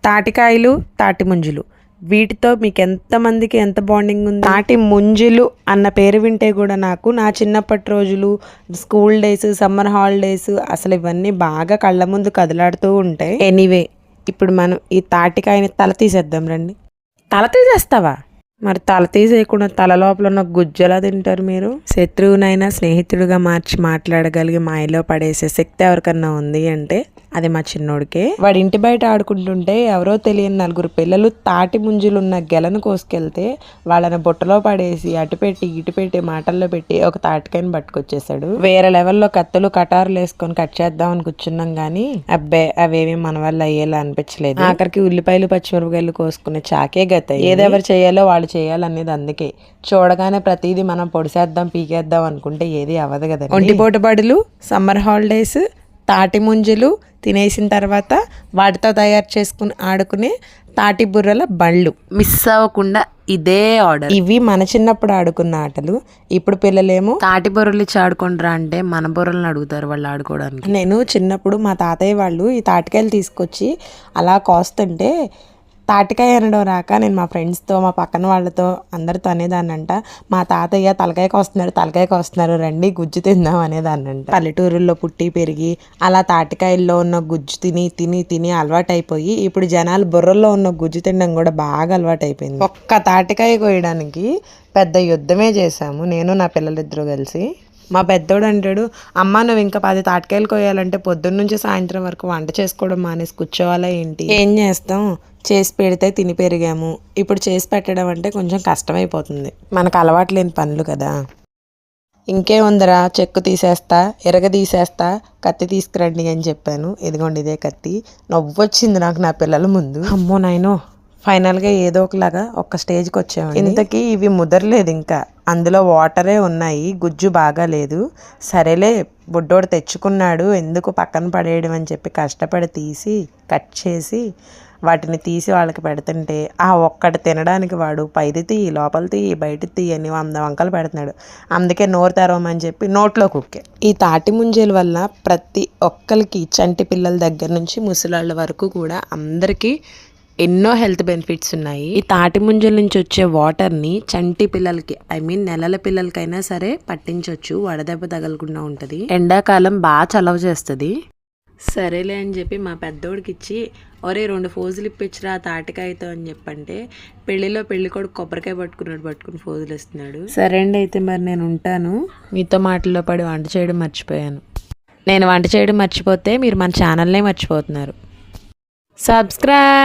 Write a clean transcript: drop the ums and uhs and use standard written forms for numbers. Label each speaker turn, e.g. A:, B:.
A: తాటికాయలు, తాటి ముంజులు, వీటితో మీకు ఎంతమందికి ఎంత బాండింగ్ ఉంది? తాటి ముంజులు అన్న పేరు వింటే కూడా నాకు నా చిన్నప్పటి రోజులు, స్కూల్ డేస్, సమ్మర్ హాలిడేస్, అసలు ఇవన్నీ బాగా కళ్ళ ముందు కదలాడుతూ ఉంటాయి. ఎనీవే, ఇప్పుడు మనం ఈ తాటికాయని తల తీసేద్దాం రండి. తల తీసేస్తావా? మరి తల తీసేయకుండా తల లోపల ఉన్న గుజ్జలా తింటారు మీరు? శత్రువునైనా స్నేహితుడిగా మార్చి మాట్లాడగలిగి మాయలో పడేసే శక్తి ఎవరికన్నా ఉంది అంటే అది మా చిన్నోడికే. వాడి ఇంటి బయట ఆడుకుంటుంటే ఎవరో తెలియని నలుగురు పిల్లలు తాటి ముంజులున్న గెలను కోసుకెళ్తే వాళ్ళని బుట్టలో పడేసి అటు పెట్టి ఇటు పెట్టి మాటల్లో పెట్టి ఒక తాటికాయని పట్టుకొచ్చేసాడు. వేరే లెవెల్లో కత్తులు కటారులు వేసుకొని కట్ చేద్దామని కూర్చున్నాం గానీ అబ్బే అవేమీ మన వల్ల అయ్యేలా అనిపించలేదు. ఆఖరికి ఉల్లిపాయలు పచ్చిమిరపకాయలు కోసుకునే చాకే గత. ఏదెవరు చేయాలో వాళ్ళు చేయాలనేది. అందుకే చూడగానే ప్రతిదీ మనం పొడిసేద్దాం పీకేద్దాం అనుకుంటే ఏది అవ్వదు కదా. ఒంటిపోటు బడులు, సమ్మర్ హాలిడేస్, తాటి ముంజులు తినేసిన తర్వాత వాటితో తయారు చేసుకుని ఆడుకునే తాటి బుర్రల బళ్ళు మిస్ అవ్వకుండా ఇదే ఆర్డర్. ఇవి మన చిన్నప్పుడు ఆడుకున్న ఆటలు. ఇప్పుడు పిల్లలేమో తాటి బుర్రలు ఇచ్చి ఆడుకుంటారా అంటే మన బుర్రలను అడుగుతారు వాళ్ళు ఆడుకోవడానికి. నేను చిన్నప్పుడు మా తాతయ్య వాళ్ళు ఈ తాటికాయలు తీసుకొచ్చి అలా కోస్తుంటే తాటికాయ అనడం రాక నేను మా ఫ్రెండ్స్తో, మా పక్కన వాళ్ళతో అందరితో అనేదాన్నంట, మా తాతయ్య తలకాయకి వస్తున్నారు రండి గుజ్జు తిందాం అనేదాన్నంట. పల్లెటూరుల్లో పుట్టి పెరిగి అలా తాటికాయల్లో ఉన్న గుజ్జు తిని తిని తిని అలవాటైపోయి ఇప్పుడు జనాలు బుర్రల్లో ఉన్న గుజ్జు తినడం కూడా బాగా అలవాటైపోయింది. ఒక్క తాటికాయ కోయడానికి పెద్ద యుద్ధమే చేశాము నేను నా పిల్లలిద్దరూ కలిసి. మా పెద్దోడు అంటాడు, అమ్మ నువ్వు ఇంకా 10 తాటికాయలు కోయాలంటే పొద్దున్న నుంచి సాయంత్రం వరకు వంట చేసుకోవడం మానేసి కూర్చోవాలా ఏంటి? ఏం చేస్తాం, చేసి పెడితే తిని పెరిగాము. ఇప్పుడు చేసి పెట్టడం అంటే కొంచెం కష్టమైపోతుంది. మనకు అలవాటు లేని పనులు కదా. ఇంకేముందరా, చెక్కు తీసేస్తా, ఎరగ తీసేస్తా, కత్తి తీసుకురండి అని చెప్పాను. ఇదిగోండి ఇదే కత్తి. నవ్వొచ్చింది నాకు నా పిల్లల ముందు. అమ్మో నాయనో, ఫైనల్గా ఏదో ఒకలాగా ఒక స్టేజ్కి వచ్చామండి. ఇంతకీ ఇవి ముదరలేదు, ఇంకా అందులో వాటరే ఉన్నాయి, గుజ్జు బాగా లేదు. సరేలే బుడ్డోడు తెచ్చుకున్నాడు ఎందుకు పక్కన పడేయడం అని చెప్పి కష్టపడి తీసి కట్ చేసి వాటిని తీసి వాళ్ళకి పెడుతుంటే ఆ ఒక్కటి తినడానికి వాడు పైది తీయి, లోపల తీయి, బయట తీయి అని 100 వంకలు పెడుతున్నాడు. అందుకే నోరు తెరవమని చెప్పి నోట్లో కుక్కే. ఈ తాటి ముంజల వల్ల ప్రతి ఒక్కరికి, చంటి పిల్లల దగ్గర నుంచి ముసలాళ్ళ వరకు కూడా అందరికీ ఎన్నో హెల్త్ బెనిఫిట్స్ ఉన్నాయి. ఈ తాటి ముంజల నుంచి వచ్చే వాటర్ని చంటి పిల్లలకి, నెలల పిల్లలకైనా సరే పట్టించవచ్చు, వడదెబ్బ తగలకుండా ఉంటుంది. ఎండాకాలం బాగా చలవ చేస్తుంది. సరేలే అని చెప్పి మా పెద్దోడికి ఇచ్చి, ఒరే 2 ఫోజులు ఇప్పించరా తాటికాయతో అని చెప్పంటే పెళ్లిలో పెళ్ళికొడుకు కొబ్బరికాయ పట్టుకుని ఫోజులు ఇస్తున్నాడు. సరే అండి, అయితే మరి నేను ఉంటాను. మీతో మాటల్లో పడి వంట చేయడం మర్చిపోయాను. నేను వంట చేయడం మర్చిపోతే మీరు మన ఛానల్నే మర్చిపోతున్నారు. సబ్స్క్రైబ్.